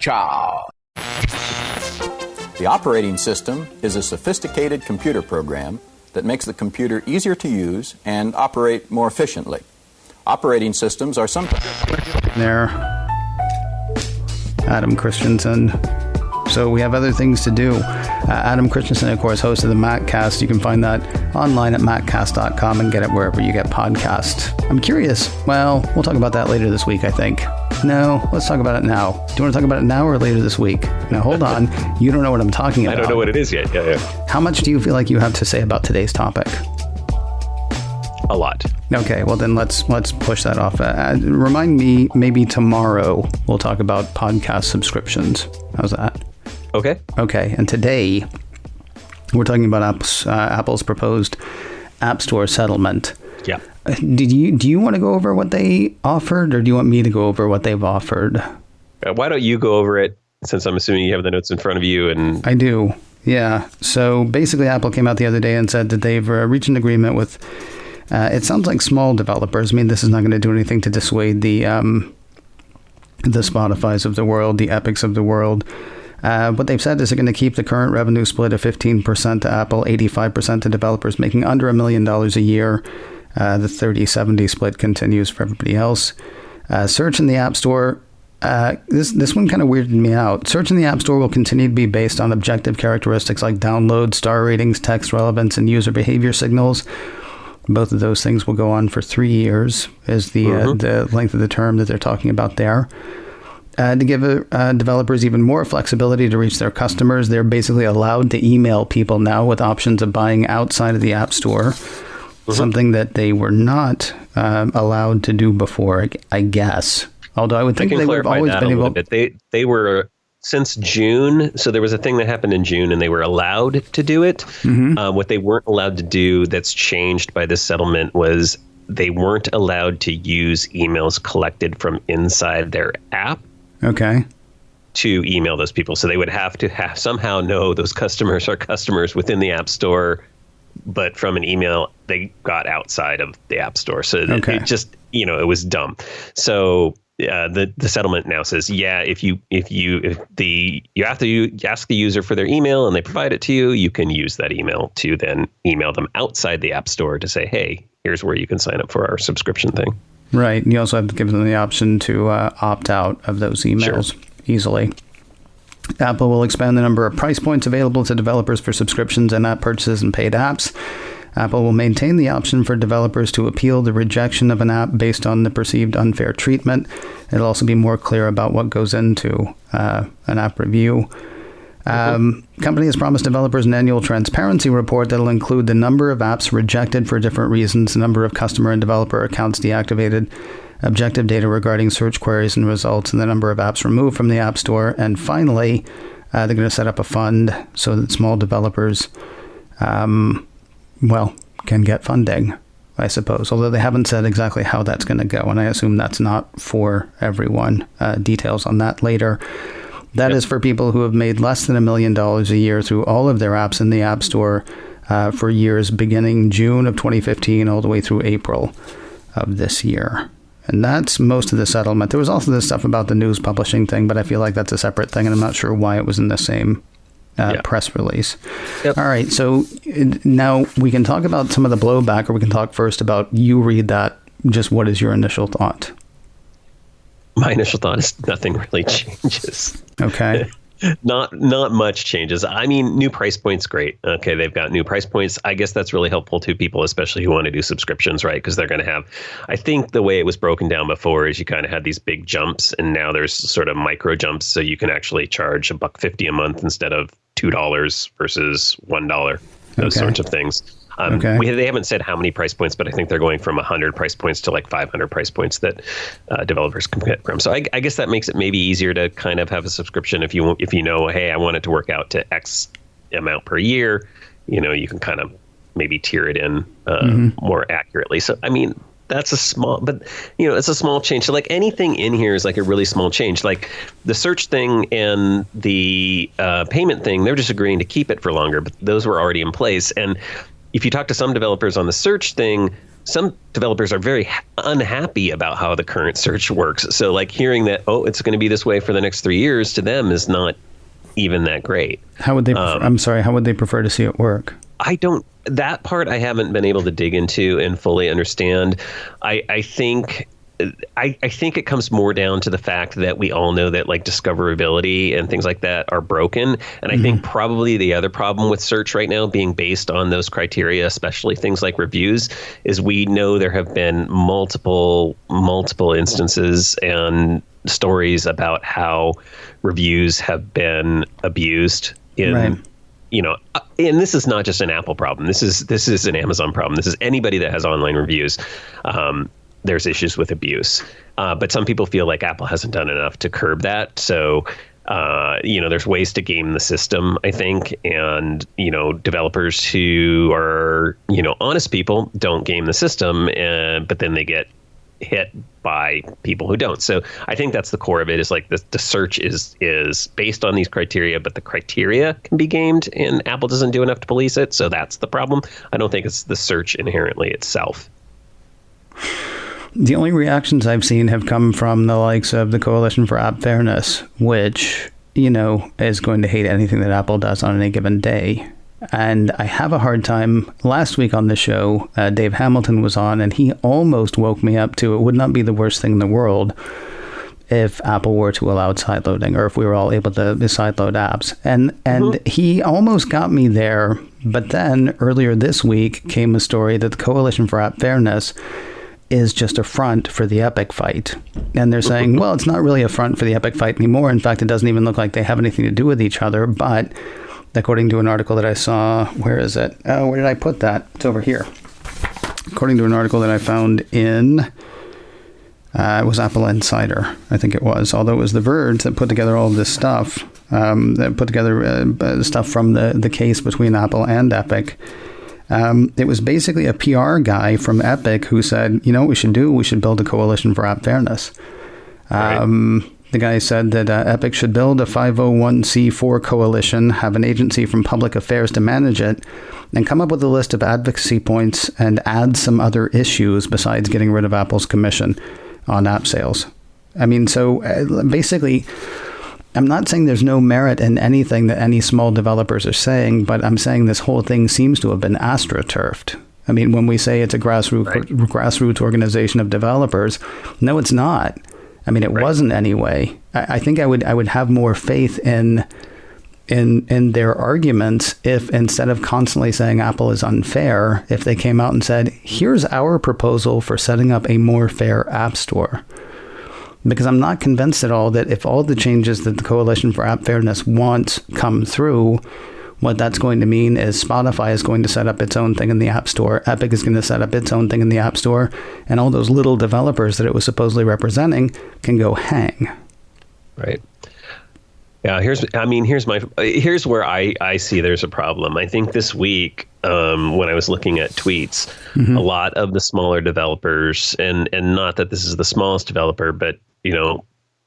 Ciao. The operating system is a sophisticated computer program that makes the computer easier to use and operate more efficiently. Operating systems are sometimes... There. Adam Christianson. So we have other things to do. Adam Christianson, of course, host of the MacCast. You can find that online at maccast.com and get it wherever you get podcasts. I'm curious. Well, we'll talk about that later this week, I think. No, let's talk about it now. Do you want to talk about it now or later this week? Now, hold on. You don't know what I'm talking about. I don't know what it is yet. Yeah. How much do you feel like you have to say about today's topic? A lot. Okay, well then let's push that off. Remind me, maybe tomorrow we'll talk about podcast subscriptions. How's that? Okay. Okay, and today we're talking about Apple's proposed App Store settlement. Yeah. Do you want to go over what they offered, or do you want me to go over what they've offered? Why don't you go over it, since I'm assuming you have the notes in front of you? And I do, yeah. So basically, Apple came out the other day and said that they've reached an agreement with, it sounds like small developers. I mean, this is not going to do anything to dissuade the Spotifys of the world, the Epics of the world. What they've said is they're going to keep the current revenue split of 15% to Apple, 85% to developers making under $1 million a year. The 30-70 split continues for everybody else. Search in the App Store. This one kind of weirded me out. Search in the App Store will continue to be based on objective characteristics like download, star ratings, text relevance, and user behavior signals. Both of those things will go on for 3 years, is the length of the term that they're talking about there. To give developers even more flexibility to reach their customers, they're basically allowed to email people now with options of buying outside of the App Store, something that they were not allowed to do before, I guess. Although I would think they would have always been able... They were, since June, so there was a thing that happened in June, and they were allowed to do it. What they weren't allowed to do that's changed by this settlement was they weren't allowed to use emails collected from inside their app. Okay. To email those people. So they would have to somehow know those customers are customers within the App Store, but from an email they got outside of the App Store. So it just, it was dumb. So the settlement now says, if you have to ask the user for their email and they provide it to you, you can use that email to then email them outside the App Store to say, hey, here's where you can sign up for our subscription thing. Right. And you also have to give them the option to opt out of those emails easily. Apple will expand the number of price points available to developers for subscriptions and app purchases and paid apps. Apple will maintain the option for developers to appeal the rejection of an app based on the perceived unfair treatment. It'll also be more clear about what goes into an app review. Company has promised developers an annual transparency report that'll include the number of apps rejected for different reasons, the number of customer and developer accounts deactivated, objective data regarding search queries and results, and the number of apps removed from the App Store. And finally, they're going to set up a fund so that small developers, can get funding, I suppose. Although they haven't said exactly how that's going to go, and I assume that's not for everyone. Details on that later. That is for people who have made less than $1 million a year through all of their apps in the App Store for years beginning June of 2015 all the way through April of this year. And that's most of the settlement. There was also this stuff about the news publishing thing, but I feel like that's a separate thing, and I'm not sure why it was in the same press release. All right, so now we can talk about some of the blowback, or we can talk first about, you read that, just what is your initial thought? My initial thought is nothing really changes. Okay. Not much changes. I mean, new price points, great. Okay, they've got new price points. I guess that's really helpful to people, especially who want to do subscriptions, right? Because they're going to have, I think the way it was broken down before is you kind of had these big jumps, and now there's sort of micro jumps, so you can actually charge $1.50 a month instead of $2 versus $1. Those sorts of things. They haven't said how many price points, but I think they're going from 100 price points to like 500 price points that developers can get from. So I guess that makes it maybe easier to kind of have a subscription if you know, hey, I want it to work out to X amount per year. You can kind of maybe tier it in more accurately. So I mean, that's a small, but it's a small change. So like anything in here is like a really small change. Like the search thing and the payment thing, they're just agreeing to keep it for longer, but those were already in place. And if you talk to some developers on the search thing, some developers are very unhappy about how the current search works. So like hearing that, it's going to be this way for the next 3 years, to them is not even that great. How would they how would they prefer to see it work? That part I haven't been able to dig into and fully understand. I think it comes more down to the fact that we all know that like discoverability and things like that are broken. And I think probably the other problem with search right now being based on those criteria, especially things like reviews, is we know there have been multiple instances and stories about how reviews have been abused in, and this is not just an Apple problem. This is an Amazon problem. This is anybody that has online reviews. There's issues with abuse. But some people feel like Apple hasn't done enough to curb that. So, there's ways to game the system, I think. And, developers who are, honest people don't game the system, but then they get hit by people who don't. So I think that's the core of it, is like the search is based on these criteria, but the criteria can be gamed and Apple doesn't do enough to police it. So that's the problem. I don't think it's the search inherently itself. The only reactions I've seen have come from the likes of the Coalition for App Fairness, which, is going to hate anything that Apple does on any given day. And I have a hard time. Last week on the show, Dave Hamilton was on, and he almost woke me up to it would not be the worst thing in the world if Apple were to allow sideloading, or if we were all able to sideload apps. And he almost got me there. But then earlier this week came a story that the Coalition for App Fairness is just a front for the Epic fight. And they're saying, well, it's not really a front for the Epic fight anymore. In fact, it doesn't even look like they have anything to do with each other. But according to an article that I saw, where is it? Oh, where did I put that? It's over here. According to an article that I found in, it was Apple Insider, I think it was. Although it was The Verge that put together all of this stuff, that put together stuff from the case between Apple and Epic. It was basically a PR guy from Epic who said, what we should do? We should build a coalition for app fairness. Right. The guy said that Epic should build a 501c4 coalition, have an agency from public affairs to manage it, and come up with a list of advocacy points and add some other issues besides getting rid of Apple's commission on app sales. I mean, so basically, I'm not saying there's no merit in anything that any small developers are saying, but I'm saying this whole thing seems to have been astroturfed. I mean, when we say it's a grassroots organization of developers, no, it's not. I mean, it wasn't anyway. I think I would have more faith in their arguments if, instead of constantly saying Apple is unfair, if they came out and said, here's our proposal for setting up a more fair app store. Because I'm not convinced at all that if all the changes that the Coalition for App Fairness wants come through, what that's going to mean is Spotify is going to set up its own thing in the App Store, Epic is going to set up its own thing in the App Store, and all those little developers that it was supposedly representing can go hang. Right. Yeah, here's where I see there's a problem. I think this week, when I was looking at tweets, a lot of the smaller developers, and not that this is the smallest developer, but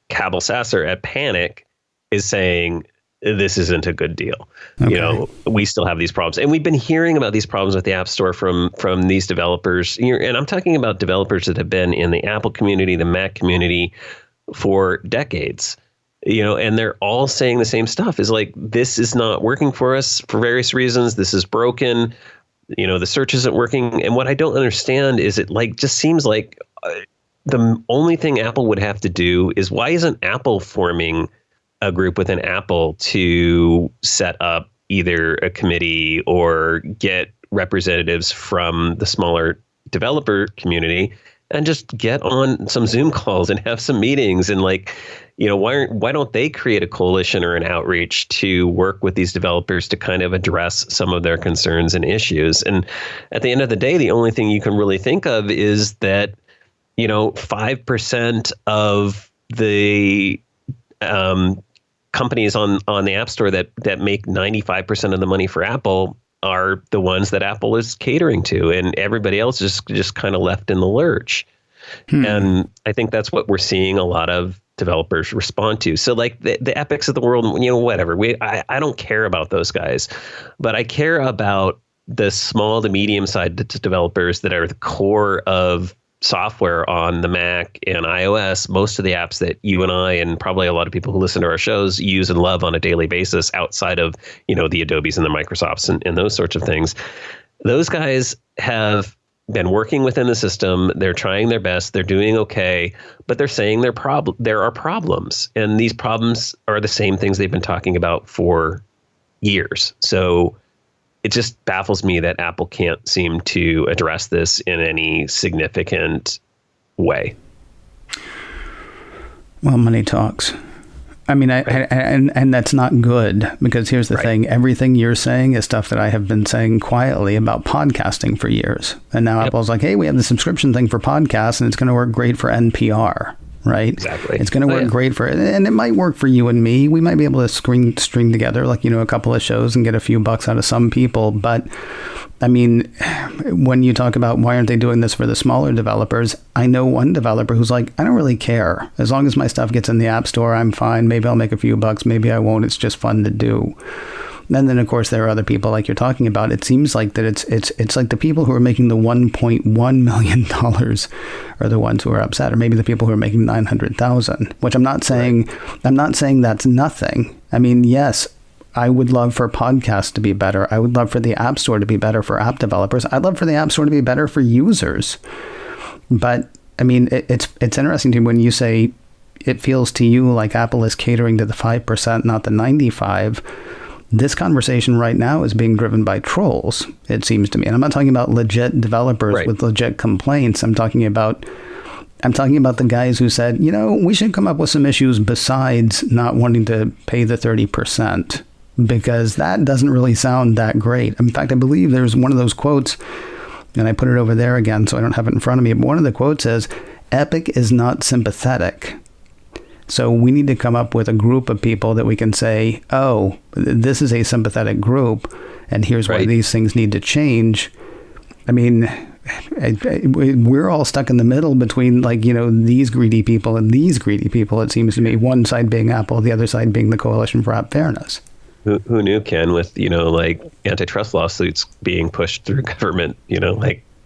Cabell Sasser at Panic is saying this isn't a good deal. Okay. We still have these problems, and we've been hearing about these problems with the App Store from these developers. And I'm talking about developers that have been in the Apple community, the Mac community for decades. And they're all saying the same stuff, is like, this is not working for us for various reasons. This is broken. The search isn't working. And what I don't understand is it just seems like the only thing Apple would have to do is, why isn't Apple forming a group within Apple to set up either a committee or get representatives from the smaller developer community and just get on some Zoom calls and have some meetings and why don't they create a coalition or an outreach to work with these developers to kind of address some of their concerns and issues? And at the end of the day, the only thing you can really think of is that, 5% of the companies on the App Store that make 95% of the money for Apple are the ones that Apple is catering to, and everybody else is just kind of left in the lurch. And I think that's what we're seeing a lot of developers respond to. So the Epics of the world, whatever. I don't care about those guys, but I care about the small to medium sized developers that are the core of software on the Mac and iOS, most of the apps that you and I and probably a lot of people who listen to our shows use and love on a daily basis outside of, the Adobes and the Microsofts and those sorts of things. Those guys have been working within the system. They're trying their best. They're doing okay, but they're saying there are problems. And these problems are the same things they've been talking about for years. So it just baffles me that Apple can't seem to address this in any significant way. Well, money talks. I mean, and that's not good, because here's the thing. Everything you're saying is stuff that I have been saying quietly about podcasting for years. And now Apple's like, hey, we have the subscription thing for podcasts and it's going to work great for NPR. Right? Exactly. It's going to work great for it. And it might work for you and me. We might be able to string together a couple of shows and get a few bucks out of some people. But I mean, when you talk about why aren't they doing this for the smaller developers, I know one developer who's like, I don't really care. As long as my stuff gets in the App Store, I'm fine. Maybe I'll make a few bucks. Maybe I won't. It's just fun to do. And then, of course, there are other people like you're talking about. It seems like that it's like the people who are making the $1.1 million are the ones who are upset, or maybe the people who are making $900,000. Which I'm not saying. I'm not saying that's nothing. I mean, yes, I would love for podcasts to be better. I would love for the App Store to be better for app developers. I'd love for the App Store to be better for users. But I mean, it's interesting to me when you say it feels to you like Apple is catering to the 5%, not the 95%. This conversation right now is being driven by trolls, it seems to me. And I'm not talking about legit developers with legit complaints. I'm talking about the guys who said, we should come up with some issues besides not wanting to pay the 30%, because that doesn't really sound that great. In fact, I believe there's one of those quotes, and I put it over there again, so I don't have it in front of me. But one of the quotes says, Epic is not sympathetic. So we need to come up with a group of people that we can say, oh, this is a sympathetic group, and here's why these things need to change. I mean, we're all stuck in the middle between, these greedy people and these greedy people, it seems to me. One side being Apple, the other side being the Coalition for App Fairness. Who knew, Ken, with, antitrust lawsuits being pushed through government,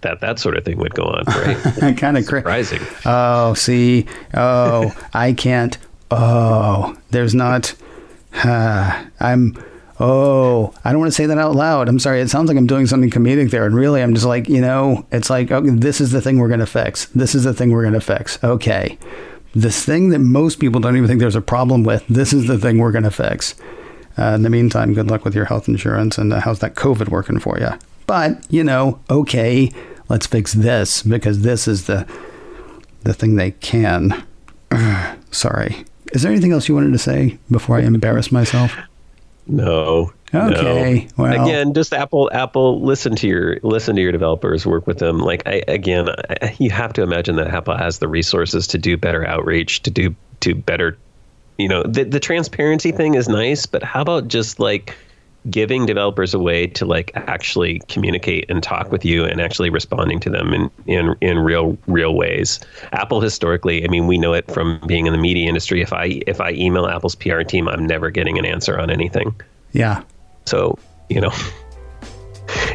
that sort of thing would go on, right? Kind of surprising. Oh, see. Oh, I can't. Oh, there's not. I don't want to say that out loud. I'm sorry. It sounds like I'm doing something comedic there. And really, I'm just like, it's like, okay, this is the thing we're going to fix. This is the thing we're going to fix. Okay. This thing that most people don't even think there's a problem with. This is the thing we're going to fix. In the meantime, good luck with your health insurance. And how's that COVID working for you? But, okay. Let's fix this, because this is the thing they can. Sorry. Is there anything else you wanted to say before I embarrass myself? No. Okay. No. Well, again, just Apple. Listen to your developers. Work with them. You have to imagine that Apple has the resources to do better outreach, to do better. The transparency thing is nice, but how about just giving developers a way to actually communicate and talk with you and actually responding to them in real ways. Apple historically, I mean, we know it from being in the media industry. If I email Apple's PR team, I'm never getting an answer on anything. Yeah. So,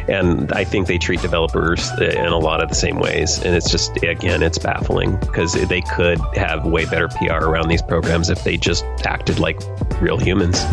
and I think they treat developers in a lot of the same ways. And it's just, again, it's baffling, because they could have way better PR around these programs if they just acted like real humans.